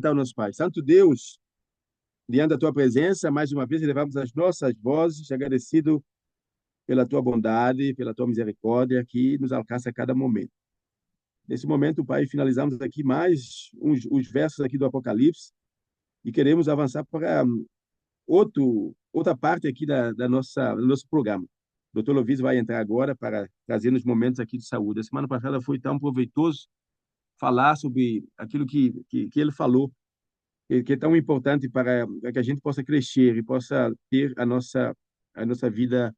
apresentar o nosso Pai. Santo Deus, diante da tua presença, mais uma vez, elevamos as nossas vozes, agradecido pela tua bondade, pela tua misericórdia, que nos alcança a cada momento. Nesse momento, Pai, finalizamos aqui mais os versos aqui do Apocalipse e queremos avançar para outra parte aqui do nosso programa. O Dr. Lovis vai entrar agora para trazer nos momentos aqui de saúde. A semana passada foi tão proveitoso falar sobre aquilo que ele falou, que é tão importante para que a gente possa crescer e possa ter a nossa vida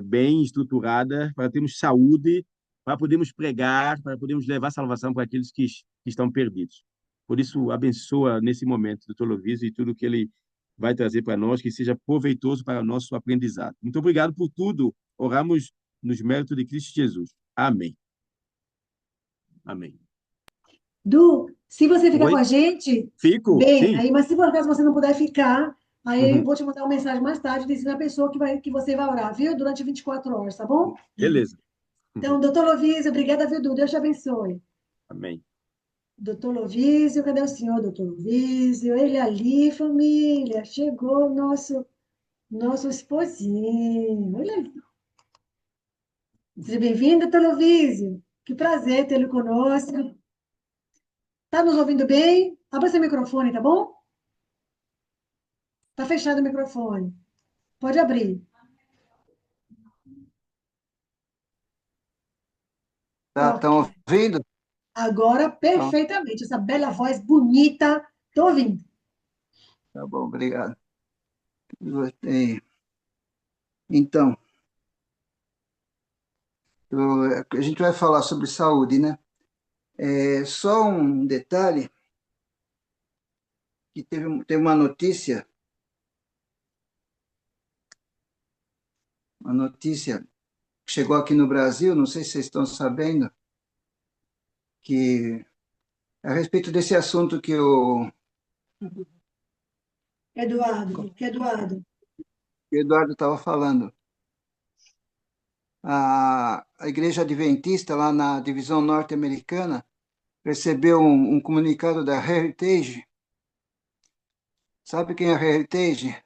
bem estruturada, para termos saúde, para podermos pregar, para podermos levar salvação para aqueles que estão perdidos. Por isso, abençoa nesse momento, doutor Lovisio, e tudo que ele vai trazer para nós, que seja proveitoso para o nosso aprendizado. Muito obrigado por tudo. Oramos nos méritos de Cristo Jesus. Amém. Amém. Du, se você ficar com Oi? a gente, Fico? bem, Sim. aí, mas se por acaso você não puder ficar, aí eu Uhum. vou te mandar uma mensagem mais tarde dizendo a pessoa que você vai orar, viu? Durante 24 horas, tá bom? Beleza. Então, Uhum. doutor Lovísio, obrigada, viu, Du? Deus te abençoe. Amém. Doutor Lovísio, cadê o senhor, doutor Lovísio? Ele ali, família, chegou o nosso esposinho. Olha ali. Seja bem-vindo, doutor Lovísio. Que prazer tê-lo conosco. Tá nos ouvindo bem? Abra seu microfone, tá bom? Tá fechado o microfone. Pode abrir. Ok. Estão ouvindo? Agora, Então, perfeitamente. Essa bela voz bonita. Tô ouvindo. tá bom, obrigado. Gostei. Então, a gente vai falar sobre saúde, né? Só um detalhe, que teve uma notícia que chegou aqui no Brasil, não sei se vocês estão sabendo, que a respeito desse assunto Eduardo. que o Eduardo estava falando. A Igreja Adventista, lá na divisão norte-americana, recebeu um comunicado da Heritage. Sabe quem é a Heritage?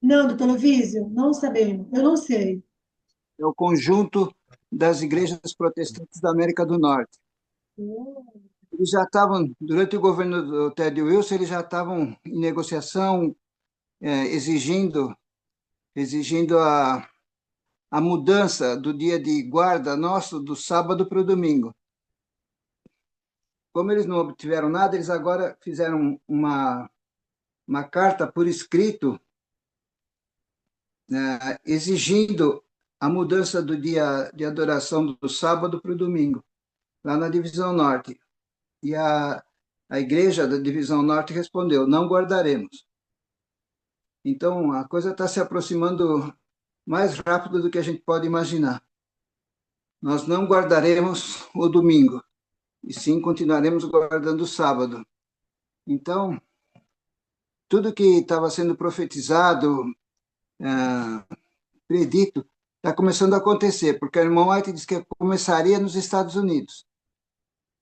Não, doutor Lovísio, não sabemos. Eu não sei. É o conjunto das igrejas protestantes da América do Norte. Eles já estavam, durante o governo do Ted Wilson, eles já estavam em negociação, exigindo a mudança do dia de guarda nosso do sábado para o domingo. Como eles não obtiveram nada, eles agora fizeram uma carta por escrito, exigindo a mudança do dia de adoração do sábado para o domingo, lá na Divisão Norte. E a igreja da Divisão Norte respondeu: não guardaremos. Então, a coisa está se aproximando mais rápido do que a gente pode imaginar. Nós não guardaremos o domingo, e sim continuaremos guardando o sábado. Então, tudo que estava sendo profetizado, predito, está começando a acontecer, porque a irmã White disse que começaria nos Estados Unidos,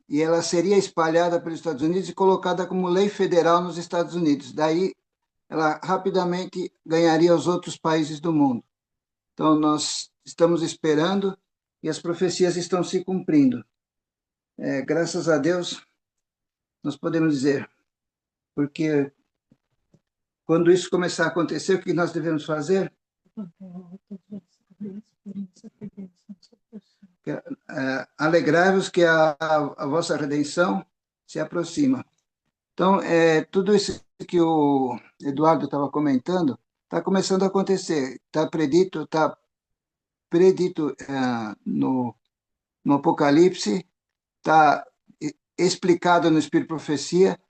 e ela seria espalhada pelos Estados Unidos e colocada como lei federal nos Estados Unidos. Daí, ela rapidamente ganharia os outros países do mundo. Então, nós estamos esperando e as profecias estão se cumprindo. Graças a Deus, nós podemos dizer, porque quando isso começar a acontecer, o que nós devemos fazer? Alegrai-vos que a vossa redenção se aproxima. Então, tudo isso que o Eduardo estava comentando está começando a acontecer. Está predito no Apocalipse, está explicado no Espírito de Profecia,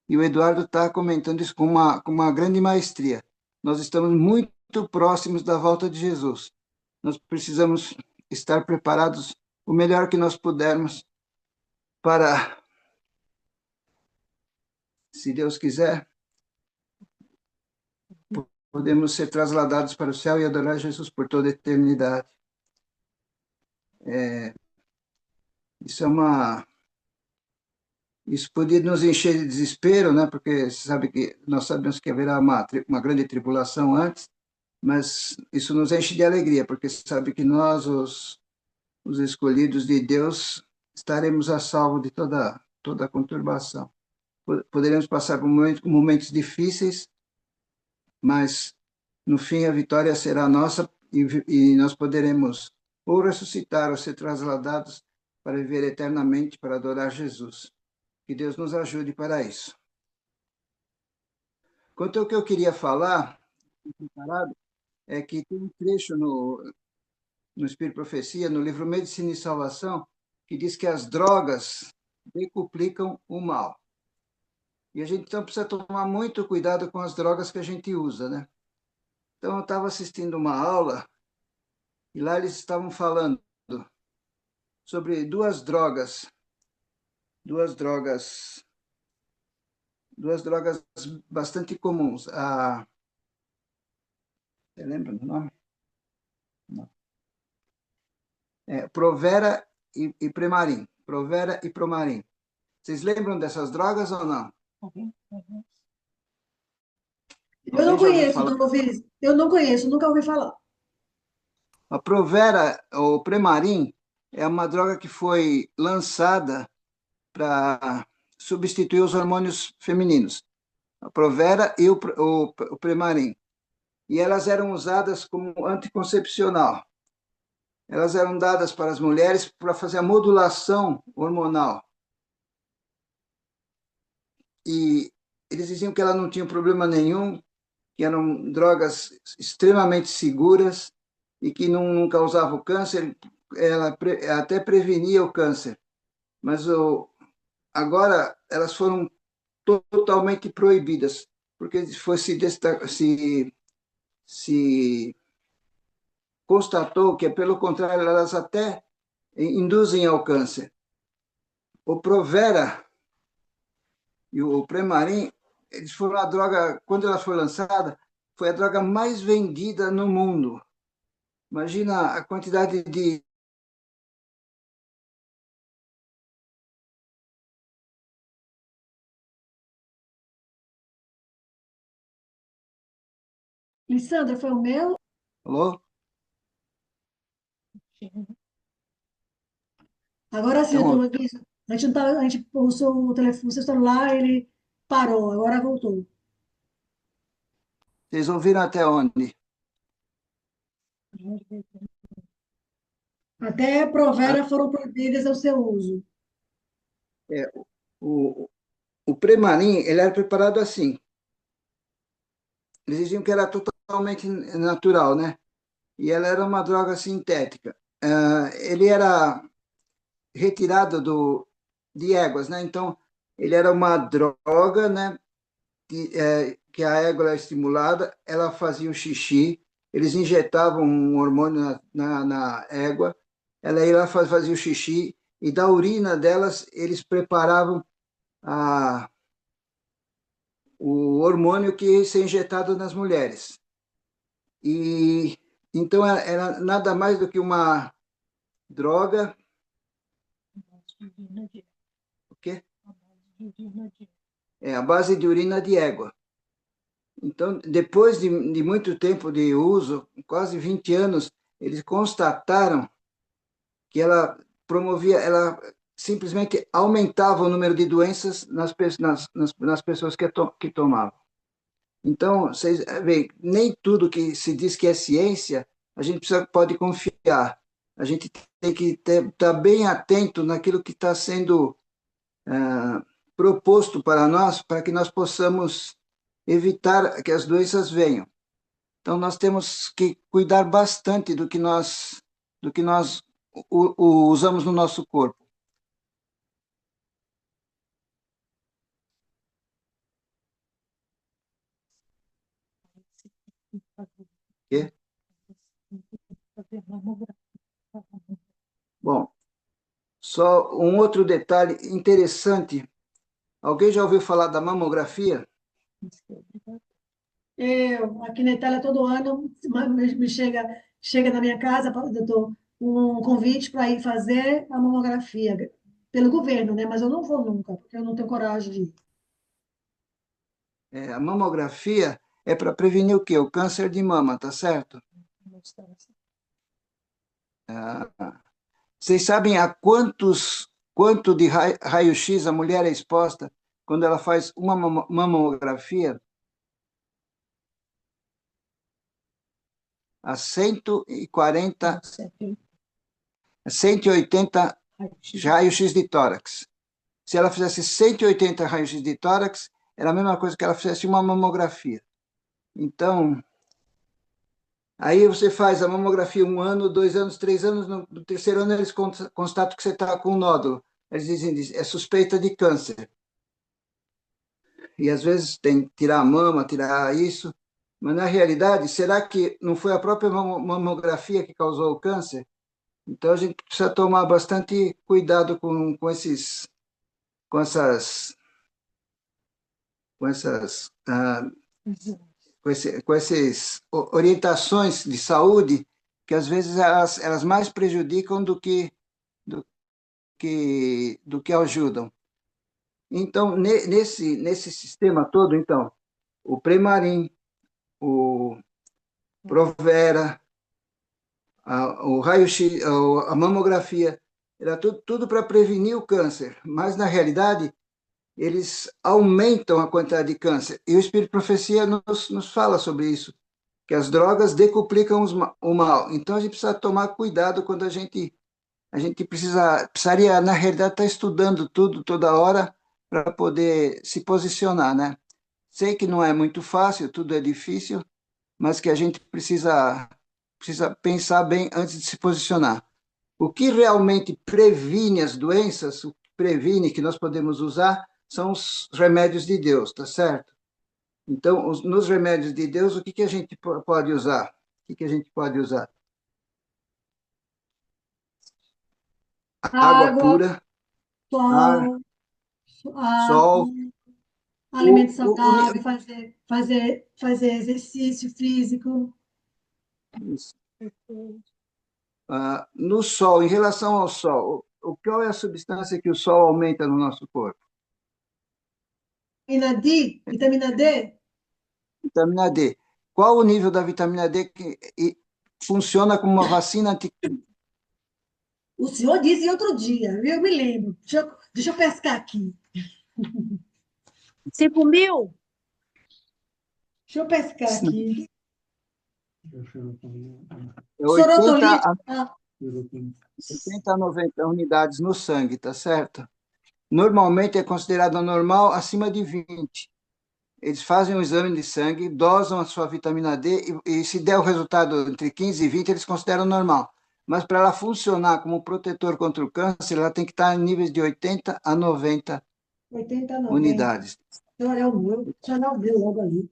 e o Eduardo está comentando isso com uma grande maestria. Nós estamos muito próximos da volta de Jesus. Nós precisamos estar preparados o melhor que nós pudermos para, se Deus quiser, podemos ser trasladados para o céu e adorar Jesus por toda a eternidade. Isso é Isso podia nos encher de desespero, né? Porque sabe que nós sabemos que haverá uma grande tribulação antes, mas isso nos enche de alegria, porque sabe que nós, os escolhidos de Deus, estaremos a salvo de toda a conturbação. Poderemos passar por momentos difíceis, mas no fim a vitória será nossa e nós poderemos ou ressuscitar ou ser trasladados para viver eternamente, para adorar Jesus. Que Deus nos ajude para isso. Quanto ao que eu queria falar, é que tem um trecho no Espírito e Profecia, no livro Medicina e Salvação, que diz que as drogas decuplicam o mal. E a gente então precisa tomar muito cuidado com as drogas que a gente usa, né? Então eu estava assistindo uma aula e lá eles estavam falando sobre duas drogas, duas drogas bastante comuns. Você lembra do nome? Não. Provera e Premarin. Provera e Promarin. Vocês lembram dessas drogas ou não? Eu não Alguém já ouviu conheço, falar? doutor Luiz. Eu não conheço, nunca ouvi falar. A Provera ou Premarin é uma droga que foi lançada para substituir os hormônios femininos. A Provera e o Premarin. E elas eram usadas como anticoncepcional. Elas eram dadas para as mulheres para fazer a modulação hormonal. E eles diziam que ela não tinha problema nenhum, que eram drogas extremamente seguras e que não causavam câncer, ela até prevenia o câncer. Mas agora elas foram totalmente proibidas, porque se constatou que, pelo contrário, elas até induzem ao câncer. O Provera e o Premarin, eles foram a droga, quando ela foi lançada, foi a droga mais vendida no mundo. Imagina a quantidade de Lissandra, foi o meu? Alô? Agora sim, Então, doutor Luiz. A gente, não tá, a gente pulsou o telefone, o seu celular, ele parou, agora voltou. vocês ouviram até onde? Até Ah, Provera foram proibidas ao seu uso. é, o Premarin, ele era preparado assim. Eles diziam que era totalmente natural, né? E ela era uma droga sintética. Ele era retirado de éguas, né? Então, ele era uma droga, né? Que a égua era estimulada, ela fazia o xixi, eles injetavam um hormônio na égua, ela ia lá fazia o xixi, e da urina delas eles preparavam o hormônio que ia ser injetado nas mulheres. E então era nada mais do que uma droga. O quê? A base de urina de égua. Então, depois de muito tempo de uso, quase 20 anos, eles constataram que ela simplesmente aumentava o número de doenças nas pessoas que tomavam. Então, vocês veem, nem tudo que se diz que é ciência, a gente pode confiar. A gente tem que estar bem atento naquilo que está sendo proposto para nós, para que nós possamos evitar que as doenças venham. Então, nós temos que cuidar bastante do que nós usamos no nosso corpo. Ok? Bom, só um outro detalhe interessante. Alguém já ouviu falar da mamografia? Aqui na Itália, todo ano, me chega na minha casa, doutor, um convite para ir fazer a mamografia pelo governo, né? Mas eu não vou nunca, porque eu não tenho coragem de ir. A mamografia é para prevenir o quê? O câncer de mama, tá certo? Vocês sabem quanto de raio-x a mulher é exposta quando ela faz uma mamografia? A 140, 180 raio-x de tórax. Se ela fizesse 180 raio-x de tórax, era a mesma coisa que ela fizesse uma mamografia. Então, aí você faz a mamografia 1 ano, 2 anos, 3 anos, no terceiro ano eles constatam que você está com um nódulo. Eles dizem, é suspeita de câncer. E às vezes tem que tirar a mama, tirar isso. Mas na realidade, será que não foi a própria mamografia que causou o câncer? Então a gente precisa tomar bastante cuidado com essas, com essas, com essas orientações de saúde que às vezes elas mais prejudicam do que ajudam. Então, nesse sistema todo, então, o Premarin, o Provera, o raio-x, a mamografia, era tudo para prevenir o câncer, mas na realidade eles aumentam a quantidade de câncer. E o Espírito de Profecia nos fala sobre isso, que as drogas decuplicam o mal. Então a gente precisa tomar cuidado quando a gente precisaria, na realidade, estar estudando tudo toda hora para poder se posicionar, né? Sei que não é muito fácil, tudo é difícil, mas que a gente precisa pensar bem antes de se posicionar. O que realmente previne as doenças, o que previne que nós podemos usar, são os remédios de Deus, tá certo? Então, nos remédios de Deus, o que a gente pode usar? O que a gente pode usar? Água Água, pura, ar, sol, ar, sol. alimento O, o, saudável, fazer exercício físico. no sol, em relação ao sol, qual é a substância que o sol aumenta no nosso corpo? Vitamina D. Vitamina D. Qual o nível da vitamina D que funciona como uma vacina O senhor disse outro dia, eu me lembro. Deixa eu pescar aqui. 5.000? Deixa eu pescar aqui. é 80 Sorotolite. a, 80 a 90 unidades no sangue, tá certo? Normalmente é considerado normal acima de 20. Eles fazem um exame de sangue, dosam a sua vitamina D e se der o resultado entre 15 e 20, eles consideram normal. Mas para ela funcionar como protetor contra o câncer, ela tem que estar em níveis de 80 a 90 80, 90. unidades. Deixa eu olhar o meu logo ali.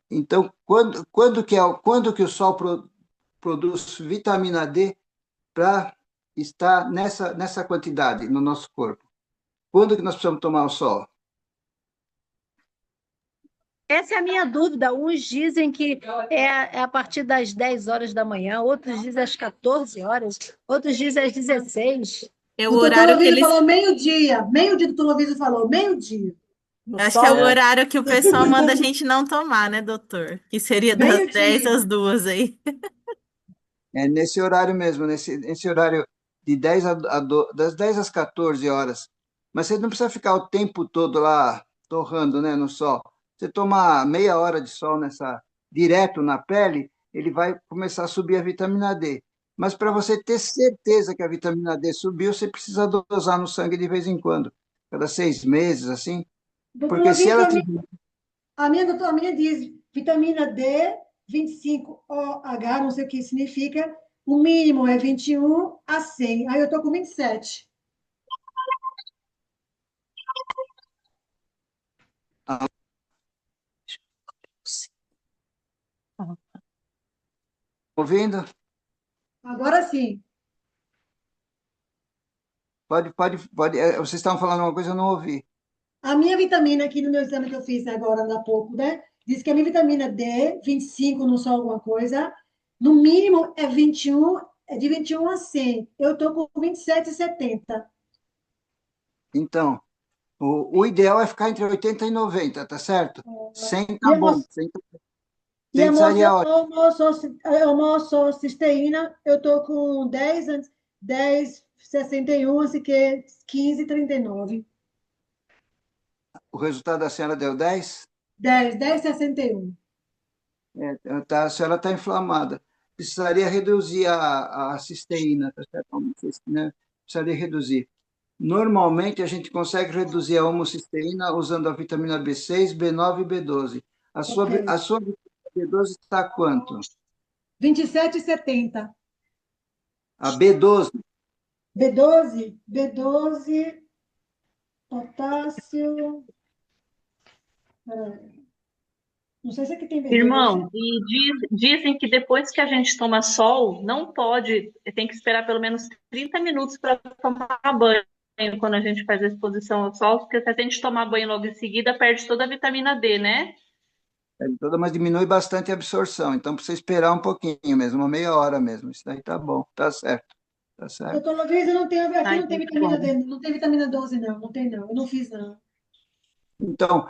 Então, quando que o sol produz vitamina D para estar nessa quantidade no nosso corpo? Quando que nós precisamos tomar o sol? Essa é a minha dúvida. Uns dizem que é a partir das 10 horas da manhã, outros dizem às 14 horas, outros dizem às 16. É o O doutor horário que Loviso eles. falou meio-dia. Meio-dia, o doutor Loviso falou, meio-dia. No Acho que é o sol? horário que o pessoal manda a gente não tomar, né, doutor? Que seria das 10 Meio-dia. às 2 aí. É nesse horário mesmo, nesse horário de 10 das 10 às 14 horas. Mas você não precisa ficar o tempo todo lá torrando, né, no sol. Você tomar meia hora de sol direto na pele, ele vai começar a subir a vitamina D. Mas para você ter certeza que a vitamina D subiu, você precisa dosar no sangue de vez em quando, cada 6 meses, assim. Doutor Porque se Loviso, ela a minha diz vitamina D, 25 OH, não sei o que significa. O mínimo é 21 a 100. Aí eu tô com 27. ouvindo, Agora sim. pode. Vocês estavam falando uma coisa, eu não ouvi. A minha vitamina aqui no meu exame que eu fiz agora há pouco, né? Diz que a minha vitamina D, 25, não só alguma coisa, no mínimo é 21, é de 21 a 100. Eu estou com 27,70. Então, o ideal é ficar entre 80 e 90, tá certo? 100 E tá a, bom. mo- 100 seria ótimo. a homocisteína, eu estou com 10, 10,61, assim que é 15,39. O resultado da senhora deu 10? 10,61. É, tá, a senhora está inflamada. Precisaria reduzir a cisteína, tá certo? Né? Precisaria reduzir. Normalmente, a gente consegue reduzir a homocisteína usando a vitamina B6, B9 e B12. Ok. A sua vitamina B12 está quanto? 27,70. A B12, B12, potássio. Peraí. Não sei se aqui tem B12. Irmão, e dizem que depois que a gente toma sol, não pode, tem que esperar pelo menos 30 minutos para tomar banho quando a gente faz a exposição ao sol, porque se a gente tomar banho logo em seguida, perde toda a vitamina D, né? toda, mas diminui bastante a absorção. Então, precisa esperar um pouquinho mesmo, uma meia hora mesmo. Isso daí tá bom, tá certo. Tá certo. Doutor Luiz, eu não tenho, aqui Ai, não tem muito vitamina bom. D, não tem vitamina 12, não. Não tem, não. Eu não fiz, não. Então,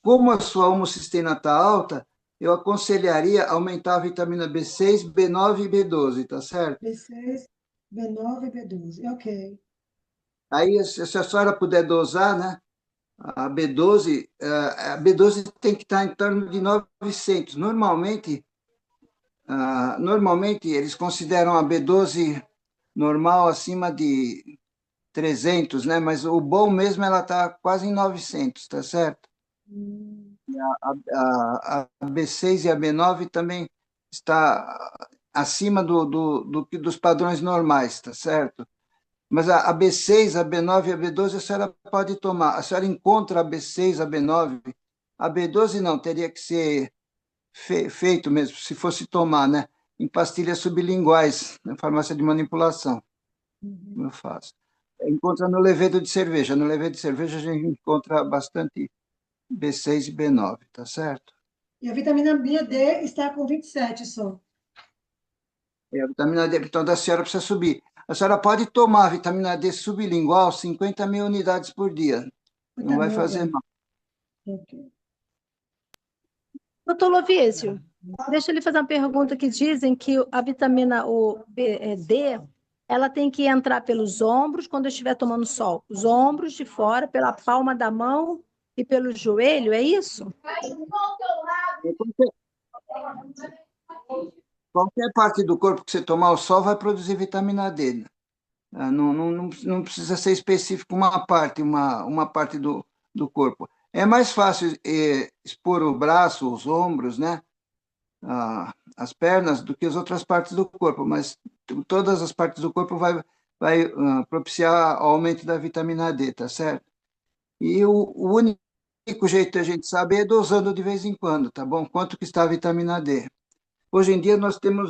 como a sua homocisteína está alta, eu aconselharia aumentar a vitamina B6, B9 e B12, tá certo? B6, B9 e B12. Ok. Aí, se a senhora puder dosar, né? A B12 tem que estar em torno de 900. Normalmente eles consideram a B12 normal acima de 300, né? Mas o bom mesmo ela está quase em 900, tá certo? A B6 e a B9 também está acima dos padrões normais, tá certo? Mas a B6, a B9 e a B12 a senhora pode tomar. A senhora encontra a B6, a B9. A B12 não, teria que ser feito mesmo, se fosse tomar, né? Em pastilhas sublinguais, na farmácia de manipulação, como eu faço. Encontra no levedo de cerveja. No levedo de cerveja a gente encontra bastante B6 e B9, tá certo? E a vitamina D está com 27 só. E a vitamina D, então, da senhora precisa subir. A senhora pode tomar a vitamina D sublingual 50.000 unidades por dia. Não vai fazer Vitamina mal. D. Ok. Doutor Lovísio, deixa eu lhe fazer uma pergunta que dizem que a vitamina D, ela tem que entrar pelos ombros quando eu estiver tomando sol. Os ombros de fora, pela palma da mão e pelo joelho, é isso? Qualquer parte do corpo que você tomar o sol vai produzir vitamina D, né? Não precisa ser específico uma parte do corpo. É mais fácil expor o braço, os ombros, né? As pernas do que as outras partes do corpo, mas todas as partes do corpo vai propiciar o aumento da vitamina D, tá certo? E o único jeito da gente saber é dosando de vez em quando, tá bom? Quanto que está a vitamina D. Hoje em dia nós temos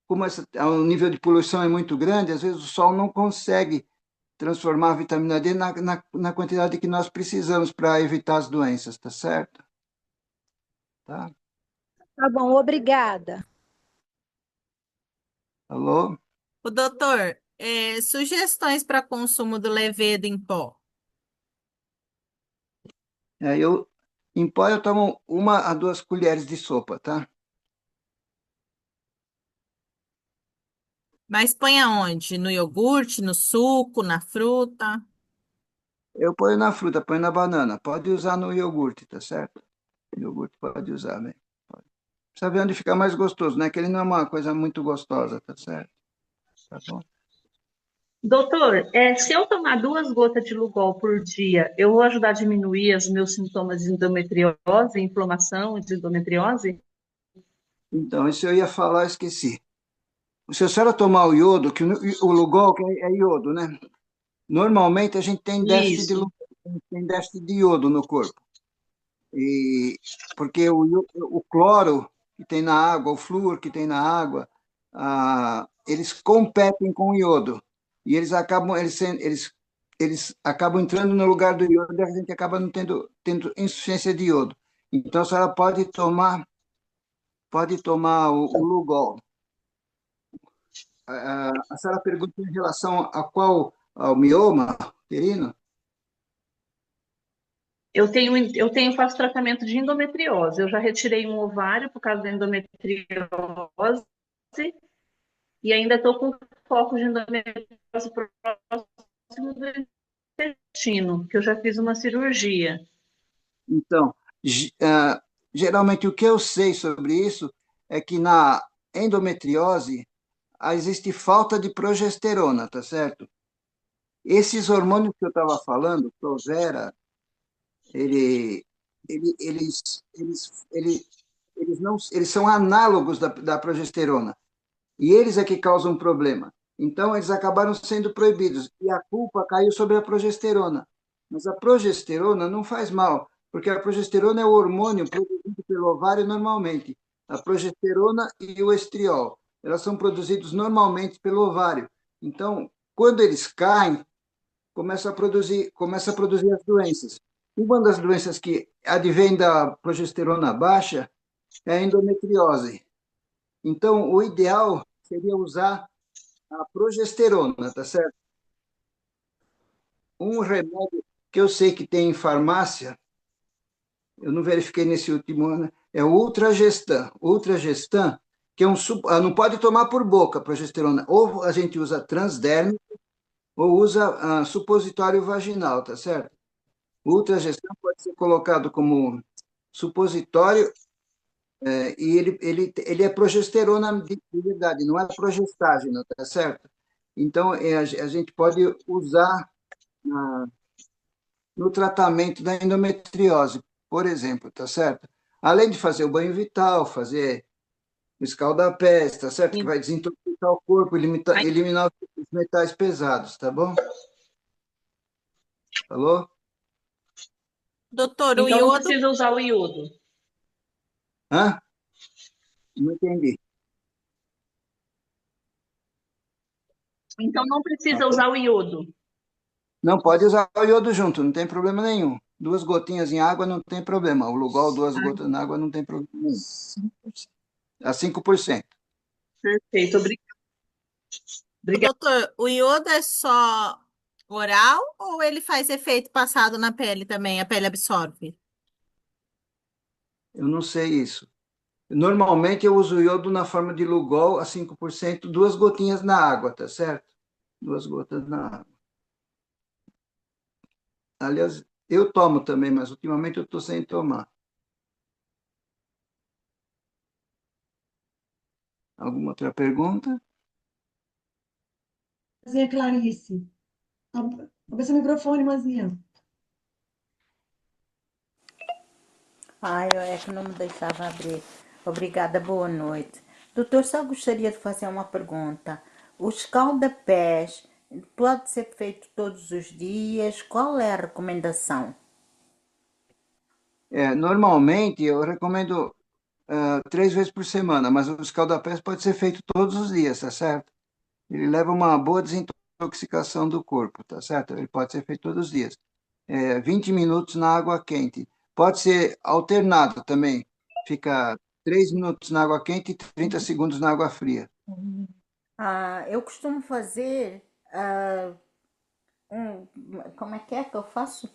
como o nível de poluição é muito grande, às vezes o sol não consegue transformar a vitamina D na quantidade que nós precisamos para evitar as doenças, tá certo? Tá? Tá bom, obrigada. Alô? O doutor, sugestões para consumo do levedo em pó. Em pó eu tomo 1 a 2 colheres de sopa, tá? Mas põe aonde? No iogurte, no suco, na fruta? Eu ponho na fruta, ponho na banana. Pode usar no iogurte, tá certo? Iogurte pode usar, né? Pode. Precisa ver onde fica mais gostoso, né? Que ele não é uma coisa muito gostosa, tá certo? Tá bom? Doutor, se eu tomar 2 gotas de Lugol por dia, eu vou ajudar a diminuir os meus sintomas de endometriose, inflamação de endometriose? Então, isso eu ia falar, esqueci. Se a senhora tomar o iodo, que o Lugol que é iodo, né? Normalmente a gente tem déficit de Isso. tem déficit de iodo no corpo. Porque o cloro que tem na água, o flúor que tem na água, eles competem com o iodo. E eles acabam entrando no lugar do iodo e a gente acaba não tendo insuficiência de iodo. Então, a senhora pode tomar o Lugol. a senhora perguntou em relação a qual, ao mioma uterino? Faço tratamento de endometriose. Eu já retirei um ovário por causa da endometriose e ainda estou com foco de endometriose próximo do intestino, que eu já fiz uma cirurgia. Então, geralmente o que eu sei sobre isso é que na endometriose existe falta de progesterona, tá certo? Esses hormônios que eu estava falando, Provera, ele, eles são análogos da progesterona. E eles é que causam problema. Então, eles acabaram sendo proibidos. E a culpa caiu sobre a progesterona. Mas a progesterona não faz mal, porque a progesterona é o hormônio produzido pelo ovário normalmente. A progesterona e o estriol, elas são produzidos normalmente pelo ovário. Então, quando eles caem, começa a produzir as doenças. Uma das doenças que advém da progesterona baixa é a endometriose. Então, o ideal seria usar a progesterona, tá certo? Um remédio que eu sei que tem em farmácia, eu não verifiquei nesse último ano, é o Ultragestan. Ultragestan, que é não pode tomar por boca progesterona. Ou a gente usa transdérmico, ou usa supositório vaginal, tá certo? O Ultragestan pode ser colocado como supositório, e ele é progesterona de verdade, não é progestágeno, tá certo? Então, a gente pode usar no tratamento da endometriose, por exemplo, tá certo? Além de fazer o banho vital, fazer o escaldapés, tá certo? Que vai desintoxicar o corpo, eliminar os metais pesados, tá bom? Falou? Doutor, o Então, não iodo, precisa usar o iodo. Hã? Não entendi. Então, não precisa usar o iodo. Não, pode usar o iodo junto, não tem problema nenhum. 2 gotinhas em água não tem problema. O Lugol, 2 gotas na água não tem problema nenhum. A 5%. Perfeito, obrigada. doutor, o iodo é só oral ou ele faz efeito passado na pele também? A pele absorve? Eu não sei isso. Normalmente eu uso iodo na forma de Lugol a 5%, 2 gotinhas na água, tá certo? 2 gotas na água. Aliás, eu tomo também, mas ultimamente eu estou sem tomar. Alguma outra pergunta? Mazinha Clarice. Abre seu microfone, Mazinha. Ai, é que não me deixava abrir. Obrigada, boa noite. Doutor, só gostaria de fazer uma pergunta. O escalda-pés pode ser feito todos os dias? Qual é a recomendação? Normalmente eu recomendo 3 vezes por semana, mas o escaldapés pode ser feito todos os dias, tá certo? Ele leva uma boa desintoxicação do corpo, tá certo? Ele pode ser feito todos os dias. 20 minutos na água quente. Pode ser alternado também. Fica 3 minutos na água quente e 30 segundos na água fria. Eu costumo fazer um, como é que eu faço?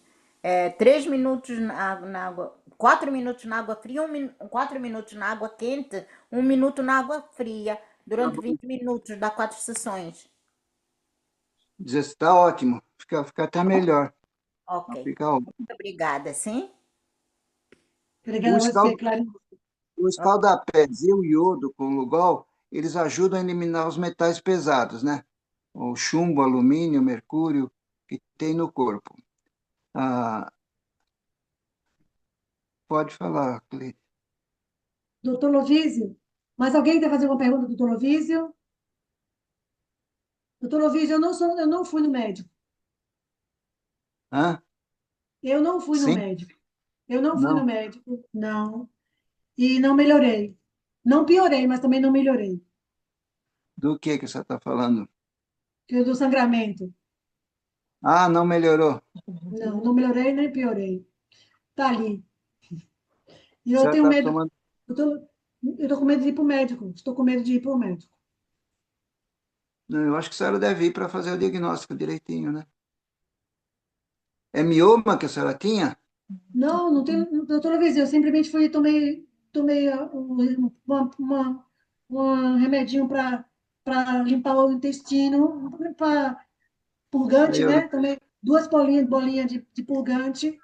3 minutos na água, 4 minutos na água fria, 4 minutos na água quente, 1 minuto na água fria, Tá durante bom? 20 minutos, dá 4 sessões. Está ótimo. Fica até melhor. Ok. Fica ótimo. Muito obrigada, sim? O Obrigada a você, escalda, Clarice. o escaldapés e o iodo com Lugol, eles ajudam a eliminar os metais pesados, né? O chumbo, alumínio, mercúrio que tem no corpo. Ah, pode falar, Cleide. Doutor Lovísio, mais alguém quer fazer uma pergunta, doutor Lovísio? Doutor Lovísio, eu não fui no médico. Hã? Eu não fui no Sim? médico. Eu não fui no Não? médico, não. E não melhorei. Não piorei, mas também não melhorei. Do que você está falando? Que do sangramento. Ah, não melhorou. Não, não melhorei nem piorei. Tá ali. E eu Você tenho está medo. tomando. Eu tô com medo de ir para o médico. Estou com medo de ir para o médico. Não, eu acho que a senhora deve ir para fazer o diagnóstico direitinho, né? É mioma que a senhora tinha? Não, não tem, doutora Luiz, eu simplesmente fui e tomei um remedinho para limpar o intestino, para Aí purgante, eu, né? Tomei duas bolinhas de purgante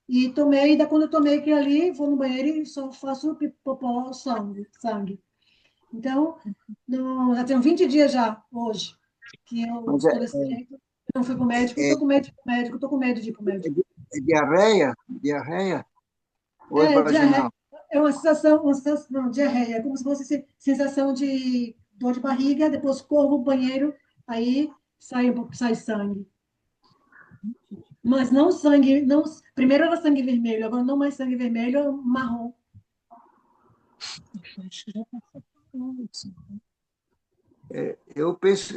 e tomei, da quando eu tomei aquilo ali, vou no banheiro e só faço popó, sangue. Então, já tenho 20 dias já, hoje, que eu mas estou desse jeito. Eu não fui para o médico, é, estou com medo de ir para o médico, estou com medo de ir para o médico. é diarreia? Diarreia? Ou é É, diarreia. vaginal? É uma sensação, não, diarreia, é como se fosse sensação de dor de barriga, depois corro no banheiro, aí sai sangue. Mas não sangue, não, primeiro era sangue vermelho, agora não mais sangue vermelho, é marrom. Eu penso,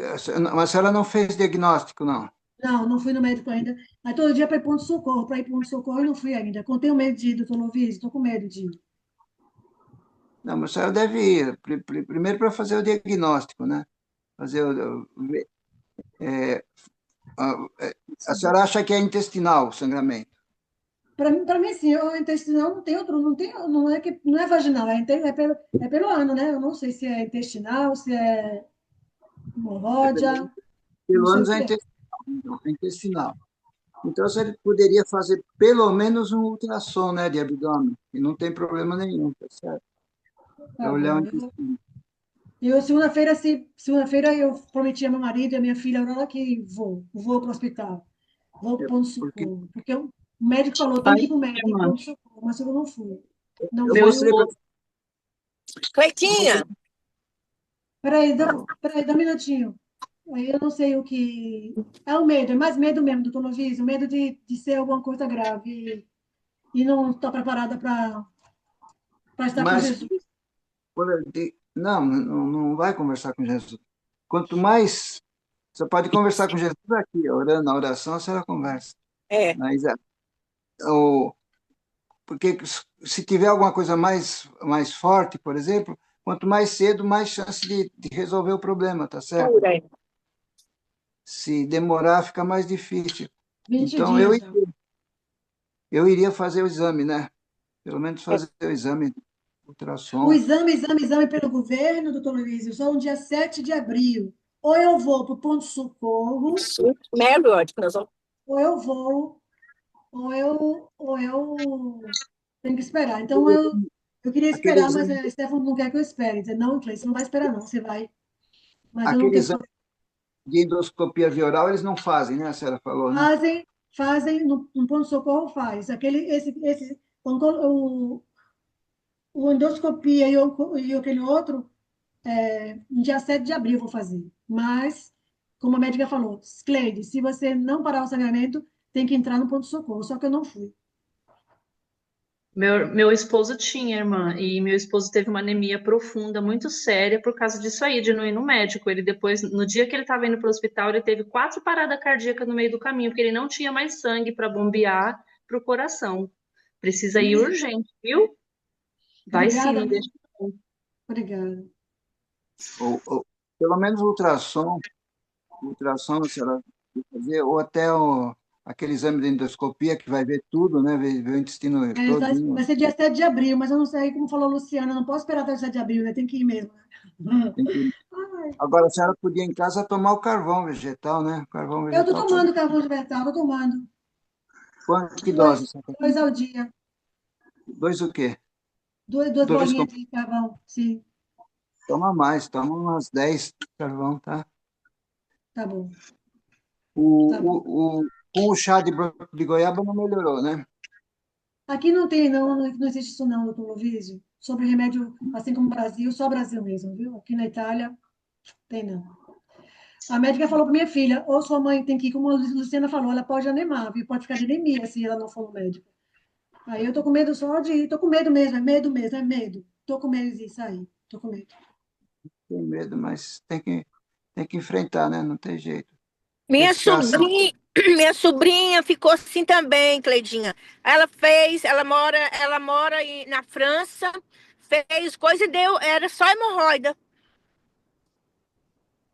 mas a senhora não fez diagnóstico, não? Não, não fui no médico ainda. Aí todo dia para ir ponto-socorro, para ir ponto-socorro, eu não fui ainda. Tenho medo de ir, doutor Novis, estou com medo de ir. Não, mas a senhora deve ir, primeiro para fazer o diagnóstico, né? Fazer é, a senhora acha que é intestinal o sangramento? Para mim, sim, o intestinal não tem outro, não é vaginal, é pelo ano, né? Eu não sei se é intestinal, se é hemorroida, não Pelo sei o menos é que é. intestinal. É intestinal. Então, a senhora poderia fazer pelo menos um ultrassom, né, de abdômen, e não tem problema nenhum, tá certo? É Tá olhar o bom. intestino. Segunda-feira eu prometi a meu marido e a minha filha agora que vou para o hospital, vou para o Porque ponto-socorro, porque o médico falou, tem que ir Aí, para o médico, tem que ir para o irmã, ponto-socorro, mas eu não fui. Não eu meu fui. mostrei para esposo, Cleitinha, Peraí, dá um minutinho. Aí eu não sei o que. É o medo, é mais medo mesmo, doutor Luiz, o medo de ser alguma coisa grave e não estar preparada para estar com mas Jesus. não vai conversar com Jesus. Quanto mais você pode conversar com Jesus aqui, orando na oração, a senhora conversa. é, Mas o, porque se tiver alguma coisa mais forte, por exemplo, quanto mais cedo, mais chance de resolver o problema, tá certo? cura. Se demorar, fica mais difícil. 20 Então, dias já. eu iria fazer o exame, né? Pelo menos É, fazer o exame, O ultrassom. exame pelo governo, doutor Luiz, só no dia 7 de abril. Ou eu vou para o ponto-socorro, isso, melhor, que nós vamos. ou eu vou, ou eu tenho que esperar. Então, eu queria Aquele esperar, mas exame, a Stefano não quer que eu espere. Dizer, não, Cleiton, você não vai esperar, não, você vai. Mas eu não aquele tenho. exame de endoscopia via oral, eles não fazem, né? A senhora falou, né? Fazem no ponto-socorro faz. O endoscopia e aquele outro, no dia 7 de abril eu vou fazer. Mas, como a médica falou, Cleide, se você não parar o sangramento, tem que entrar no ponto-socorro. Só que eu não fui. meu esposo tinha, irmã, e meu esposo teve uma anemia profunda, muito séria, por causa disso aí, de não ir no médico. Ele depois, no dia que ele estava indo para o hospital, ele teve 4 paradas cardíacas no meio do caminho, porque ele não tinha mais sangue para bombear para o coração. Precisa ir urgente, viu? Vai sim, Obrigada, não viu? deixa. Obrigada. Pelo menos ultrassom a senhora tem que fazer, ou até aquele exame de endoscopia que vai ver tudo, né? Ver o intestino Vai todinho. ser dia 7 de abril, mas eu não sei, como falou a Luciana, eu não posso esperar até o 7 de abril, né? Tem que ir mesmo. Tem que... Ai, Agora, a senhora podia em casa tomar o carvão vegetal, né? O carvão eu tô vegetal faz. tomando carvão de vegetal, tô tomando. Que dose? Duas, duas ao dia. Dois o quê? Duas Dois bolinhas de carvão, sim. Toma mais, toma umas 10 carvão, tá? Tá bom, O, tá bom. com o chá de goiaba não melhorou, né? Aqui não tem, não existe isso não, doutor Lovísio. Sobre remédio, assim como o Brasil, só Brasil mesmo, viu? Aqui na Itália, tem não. A médica falou para minha filha, ou sua mãe tem que ir, como a Luciana falou, ela pode anemar, viu? Pode ficar de anemia se ela não for no médico. Aí eu tô com medo só de ir, tô com medo mesmo, é medo mesmo, é medo. Tô com medo disso aí, tô com medo. Tem medo, mas tem que enfrentar, né? Não tem jeito. Minha Medicação. sobrinha, minha sobrinha ficou assim também, Cleidinha. Ela mora na França, fez coisa e deu, era só hemorroida.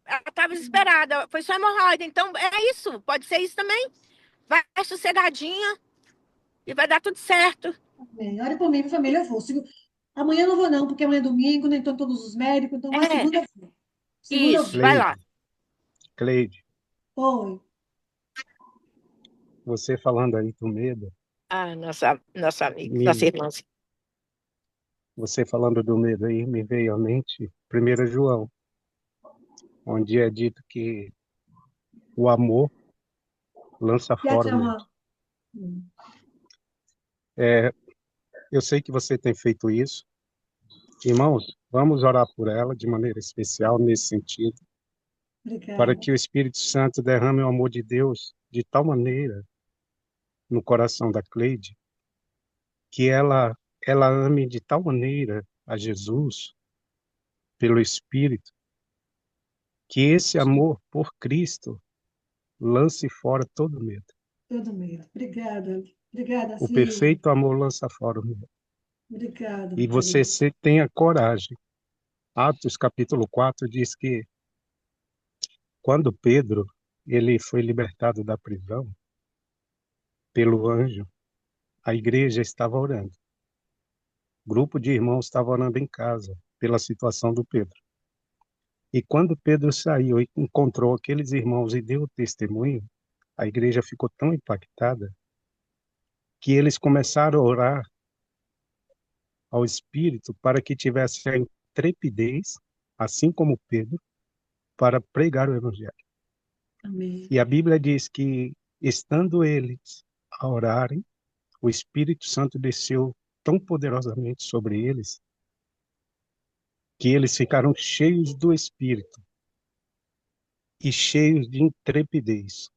ela estava desesperada. Foi só hemorroida. Então, é isso. Pode ser isso também. Vai sossegadinha e vai dar tudo certo. Amém. Ore por mim, minha família, eu vou. Amanhã eu não vou, não, porque amanhã é domingo, nem estão todos os médicos, então, mas É, segunda eu vou. Segunda eu isso. vou. Vai lá. Cleide, Oi. você falando aí do medo, Ah, nossa amiga, nossa me, irmã. você falando do medo aí, me veio à mente 1 João, onde é dito que o amor lança Já fora te o medo. amo. Hum. É, eu sei que você tem feito isso. Irmãos, vamos orar por ela de maneira especial nesse sentido, para Obrigada. que o Espírito Santo derrame o amor de Deus de tal maneira no coração da Cleide, que ela ame de tal maneira a Jesus pelo Espírito, que esse amor por Cristo lance fora todo medo. Todo medo. Obrigada. Obrigada, O Cid. perfeito amor lança fora o medo. Obrigada, E meu você querido. tenha coragem. Atos capítulo 4 diz que quando Pedro ele foi libertado da prisão pelo anjo, a igreja estava orando. Grupo de irmãos estava orando em casa pela situação do Pedro. E quando Pedro saiu e encontrou aqueles irmãos e deu o testemunho, a igreja ficou tão impactada que eles começaram a orar ao Espírito para que tivesse a intrepidez, assim como Pedro, para pregar o Evangelho. Amém. E a Bíblia diz que, estando eles a orarem, o Espírito Santo desceu tão poderosamente sobre eles que eles ficaram cheios do Espírito e cheios de intrepidez.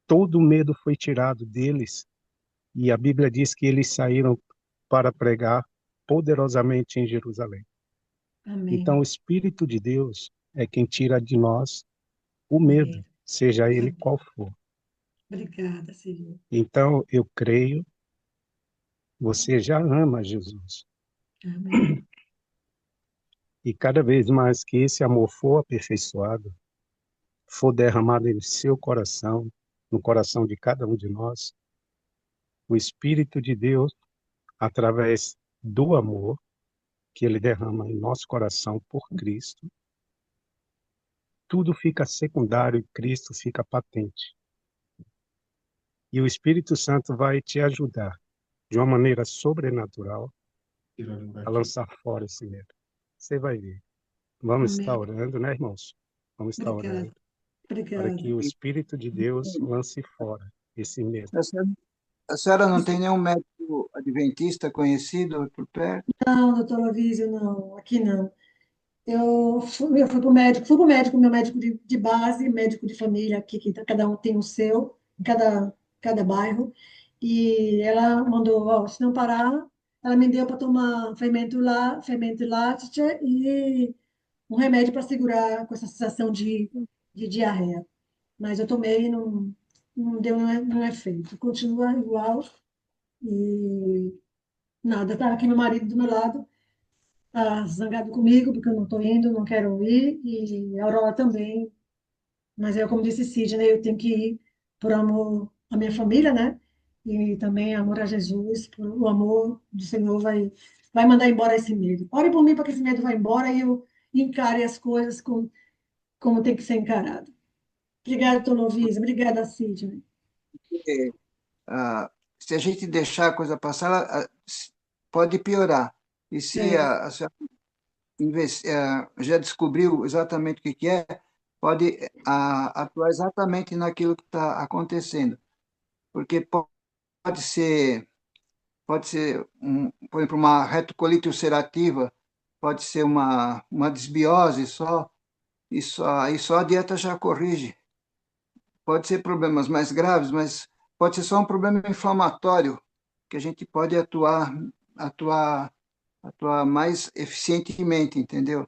Todo o medo foi tirado deles e a Bíblia diz que eles saíram para pregar poderosamente em Jerusalém. Então, Amém. o Espírito de Deus é quem tira de nós o medo, Amém. seja ele Amém. qual for. Obrigada, Senhor. Então, eu creio, você já ama Jesus. Amém. E cada vez mais que esse amor for aperfeiçoado, for derramado em seu coração, no coração de cada um de nós, o Espírito de Deus, através do amor que ele derrama em nosso coração por Cristo, tudo fica secundário e Cristo fica patente. E o Espírito Santo vai te ajudar de uma maneira sobrenatural a lançar fora esse medo. Você vai ver. Vamos estar Amém. orando, né, irmãos? Vamos estar Obrigada. orando para Obrigada. que o Espírito de Deus lance fora esse medo. A senhora não tem nenhum médico adventista conhecido por perto? Não, doutor Lovísio, não. Aqui não. Eu fui para o médico, meu médico de base, médico de família aqui, que cada um tem o seu, em cada bairro. E ela mandou, ó, se não parar, ela me deu para tomar fermento láctea e um remédio para segurar com essa sensação de diarreia. Mas eu tomei e não deu nenhum efeito. Continua igual e nada. Tá aqui meu marido do meu lado, tá zangado comigo, porque eu não estou indo, não quero ir, e a Aurora também. Mas eu, como disse Sidney, eu tenho que ir por amor à minha família, né? E também amor a Jesus, o amor do Senhor vai mandar embora esse medo. Ore por mim para que esse medo vá embora e eu encare as coisas como tem que ser encarado. Obrigada, doutor Lovisa. Obrigada, Sidney. Porque, se a gente deixar a coisa passar, ela pode piorar. E se É, a senhora já descobriu exatamente o que que é, pode atuar exatamente naquilo que está acontecendo. Porque pode ser por exemplo, uma retocolite ulcerativa, pode ser uma desbiose só, e só a dieta já corrige. Pode ser problemas mais graves, mas pode ser só um problema inflamatório, que a gente pode atuar, atuar mais eficientemente, entendeu?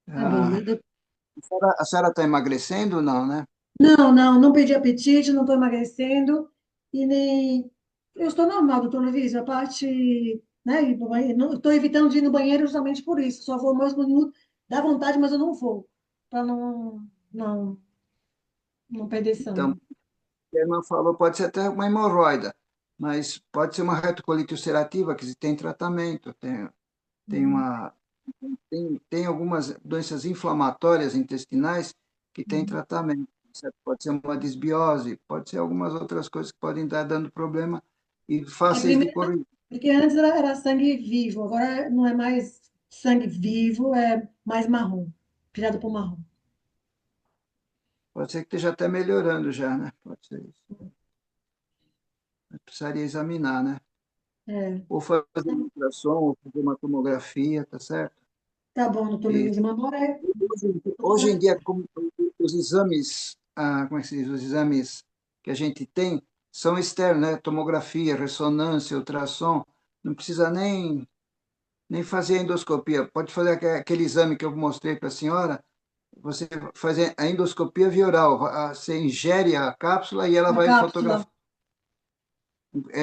tá bom. Ah, a senhora está emagrecendo ou não, né? Não perdi apetite, não estou emagrecendo e nem. Eu estou normal, doutor Luiz, a parte. Né, ir pro banheiro, não, estou evitando de ir no banheiro justamente por isso. Só vou mais no minuto, dá vontade, mas eu não vou. para não perder Então, sangue. a irmã falou, pode ser até uma hemorroida, mas pode ser uma retocolite ulcerativa, que tem tratamento, tem uma, tem algumas doenças inflamatórias intestinais que têm tratamento, certo? Pode ser uma desbiose, pode ser algumas outras coisas que podem estar dando problema e A fáceis de primeira, corrigir. porque antes era sangue vivo, agora não é mais sangue vivo, é mais marrom, virado para o marrom. Pode ser que esteja até melhorando já, né? Pode ser isso. Mas precisaria examinar, né? É. Ou fazer um ultrassom, ou fazer uma tomografia, tá certo? Tá bom, doutor E Luiz, mamãe. hoje em dia, como os exames, como é que se diz? Os exames que a gente tem são externos, né? Tomografia, ressonância, ultrassom, não precisa nem fazer endoscopia. Pode fazer aquele exame que eu mostrei para a senhora, você fazer a endoscopia via oral. Você ingere a cápsula e ela A vai cápsula.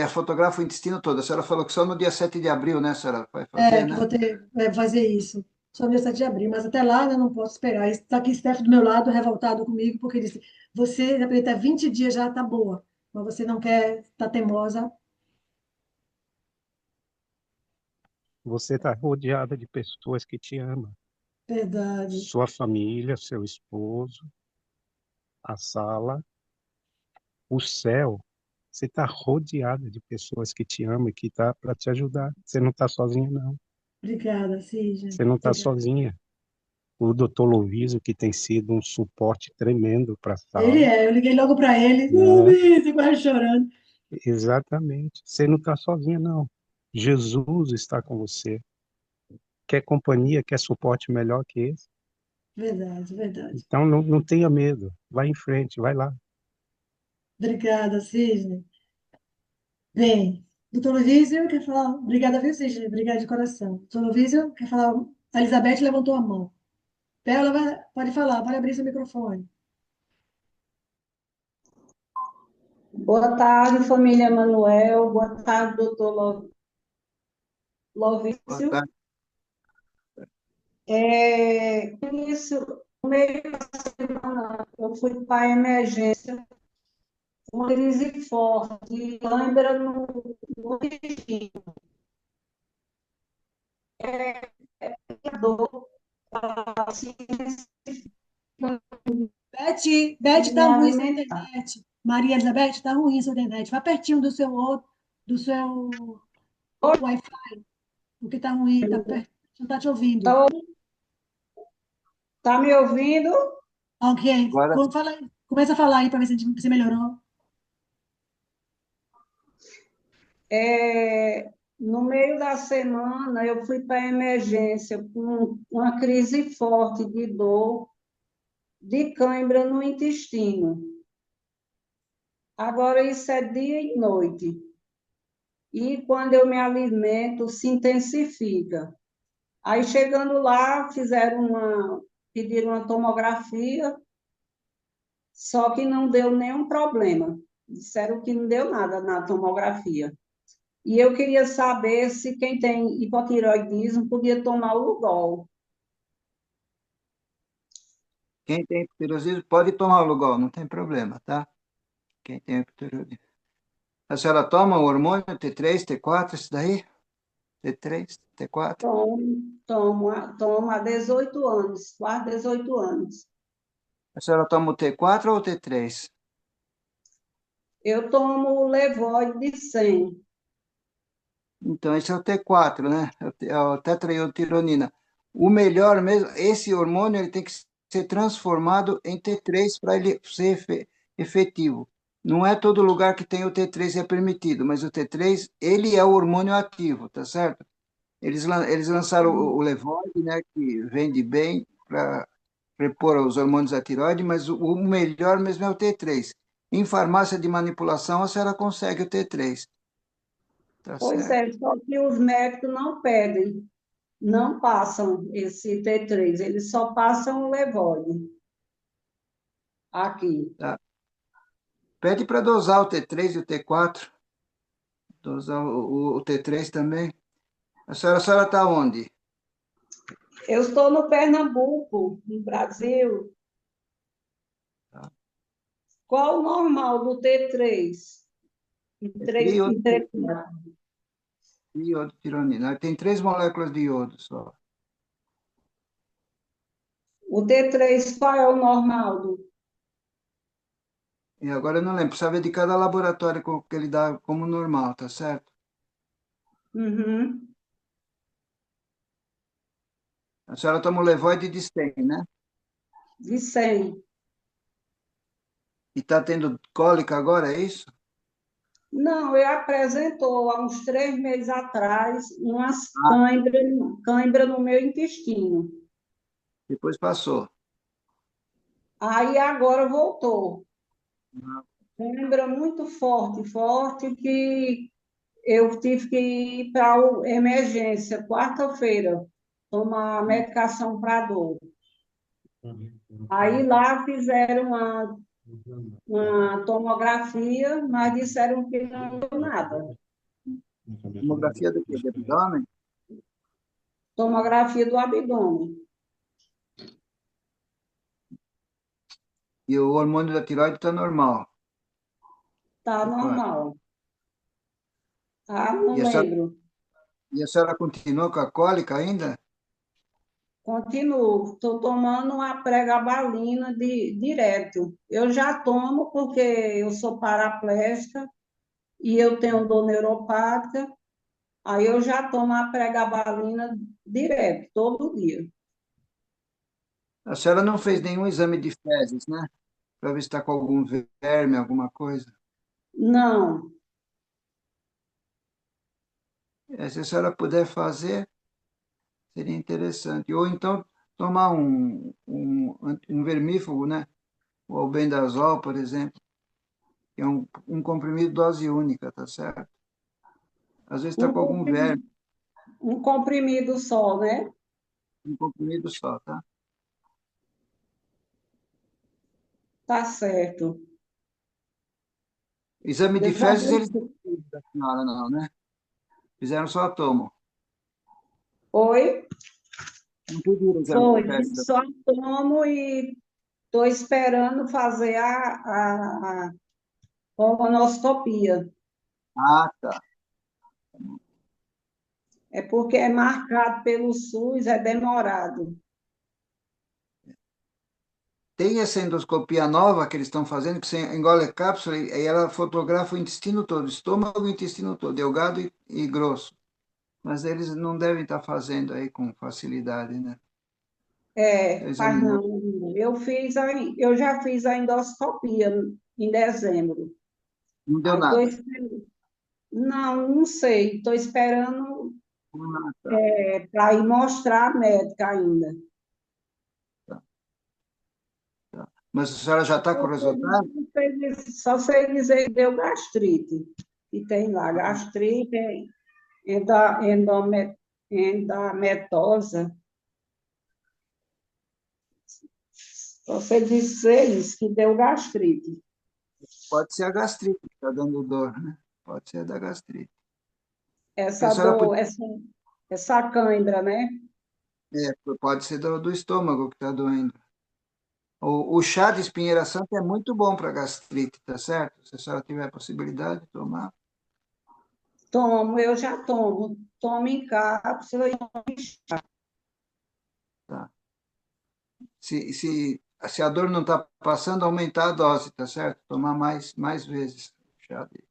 fotografa o intestino todo. A senhora falou que só no dia 7 de abril, né, a senhora vai fazer, É, que né? vou ter, fazer isso. Só no dia 7 de abril, mas até lá eu não posso esperar. Está aqui Steph do meu lado, revoltado comigo, porque disse: você já está 20 dias já, tá boa, mas você não quer, tá teimosa. Você está rodeada de pessoas que te amam. Verdade. Sua família, seu esposo, a sala, o céu. Você está rodeada de pessoas que te amam e que tá para te ajudar. Você não está sozinha, não. Obrigada, Cisne. Você não está Obrigada. sozinha. O doutor Loviso, que tem sido um suporte tremendo para a Ele sala, é, eu liguei logo para ele, né? quase chorando. Exatamente. Você não está sozinha, não. Jesus está com você. Quer companhia, quer suporte melhor que esse? Verdade, verdade. Então não tenha medo. Vai em frente, vai lá. Obrigada, Cisne. Bem, doutor Luvísio quer falar. Obrigada, viu, Cisne? Obrigada de coração. Doutor Luvísio quer falar. A Elizabeth levantou a mão. Bela, pode falar, pode abrir seu microfone. Boa tarde, família Manuel. Boa tarde, doutor Boa Lovício. tarde. No meio da semana, eu fui para a emergência, uma crise forte, de cãibra no intestino. Dor, assim, Beth, tá me ruim sua alimentar. internet. Maria Elizabeth, tá ruim sua internet. Vai pertinho do seu Wi-Fi, porque tá ruim, tá perto, não tá te ouvindo. Tá me ouvindo? Ok, Agora, começa a falar aí para ver se melhorou. No meio da semana, eu fui para a emergência com uma crise forte de dor, de cãibra no intestino. Agora, isso é dia e noite. E quando eu me alimento, se intensifica. Aí, chegando lá, pediram uma tomografia, só que não deu nenhum problema. Disseram que não deu nada na tomografia. E eu queria saber se quem tem hipotireoidismo podia tomar o Lugol. quem tem hipotireoidismo pode tomar o Lugol, não tem problema, tá? Quem tem hipotireoidismo. A senhora toma o hormônio T3, T4, esse daí? T3, T4? Tomo há 18 anos, quase 18 anos. A senhora toma o T4 ou o T3? Eu tomo o Levoide de 100. Então, esse é o T4, né? É a tetraiotironina. O melhor mesmo, esse hormônio ele tem que ser transformado em T3 para ele ser efetivo. Não é todo lugar que tem o T3 é permitido, mas o T3, ele é o hormônio ativo, tá certo? Eles lançaram o Levoide, né, que vende bem para repor os hormônios da tiroide, mas o melhor mesmo é o T3. Em farmácia de manipulação, a senhora consegue o T3. Tá Pois certo? é, só que os médicos não pedem, não passam esse T3, eles só passam o Levoide aqui. Tá. Pede para dosar o T3 e o T4. Dosar o T3 também. A senhora está onde? Eu estou no Pernambuco, no Brasil. Tá? Qual o normal do T3? E É três, e três, triiodotironina. Tem 3 moléculas de iodo só. o T3, qual é o normal E agora eu não lembro, precisa ver de cada laboratório que ele dá como normal, tá certo? Uhum. A senhora toma o Levoide de 100, né? De 100. E está tendo cólica agora, é isso? Não, ele apresentou há uns 3 meses atrás umas Ah, cãibra no meu intestino. depois passou. Aí agora voltou. Cãibra muito forte, forte, que eu tive que ir para a emergência, quarta-feira, tomar medicação para dor. Aí lá fizeram uma tomografia, mas disseram que não deu nada. Tomografia do quê? De abdômen? Tomografia do abdômen. E o hormônio da tiroide está normal. Tá Recordo. normal. Ah, não E a senhora, lembro. e a senhora continua com a cólica ainda? Continuo. Estou tomando uma pregabalina direto. Eu já tomo porque eu sou paraplégica e eu tenho dor neuropática. Aí eu já tomo a pregabalina direto, todo dia. A senhora não fez nenhum exame de fezes, né? Para ver se está com algum verme, alguma coisa. Não, Se a senhora puder fazer, seria interessante. Ou então tomar um vermífugo, né? O albendazol, por exemplo, que é um comprimido dose única, tá certo? Às vezes está um com algum verme, comprimido, um comprimido só, né? um comprimido só, tá? Tá certo. Exame de Deixa eu fezes eles ver. não fizeram da senhora, não, né? Fizeram só a tomo. Oi? Não pediram exame de Foi. fezes. Só tomo e estou esperando fazer a colonoscopia. Ah, tá. É porque é marcado pelo SUS, é demorado. Tem essa endoscopia nova que eles estão fazendo, que você engole a cápsula e aí ela fotografa o intestino todo, o estômago e o intestino todo, delgado e grosso. Mas eles não devem estar fazendo aí com facilidade, né? É, faz Examinou. não. Eu já fiz a endoscopia em dezembro. Não deu Aí estou nada. esperando. Não, não sei. Estou esperando Ah, tá, para ir mostrar a médica ainda. tá, tá. Mas a senhora já está com o resultado? Só sei dizer que deu gastrite. E tem lá gastrite, endametosa. Só sei dizer isso, que deu gastrite. Pode ser a gastrite que está dando dor, né? Pode ser da gastrite. Porque a Essa senhora dor, essa cãibra, né? pode ser do estômago que está doendo. O chá de espinheira santa é muito bom para gastrite, tá certo? Se a senhora tiver a possibilidade de tomar. Tomo, eu já tomo. Tomo em cápsula e Tá. Se a dor não está passando, aumentar a dose, tá certo? Tomar mais vezes chá de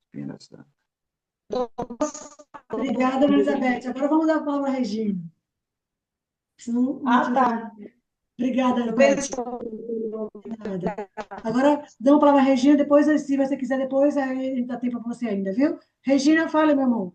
espinheira santa. Obrigada, Elizabeth. Agora vamos dar a palavra à Regina. Senão, não Ah, fica... tá. Obrigada, Beth. Pensou. Nada. Agora, dá uma palavra à Regina, depois, se você quiser depois, aí dá tempo para você ainda, viu? Regina, fala, meu amor.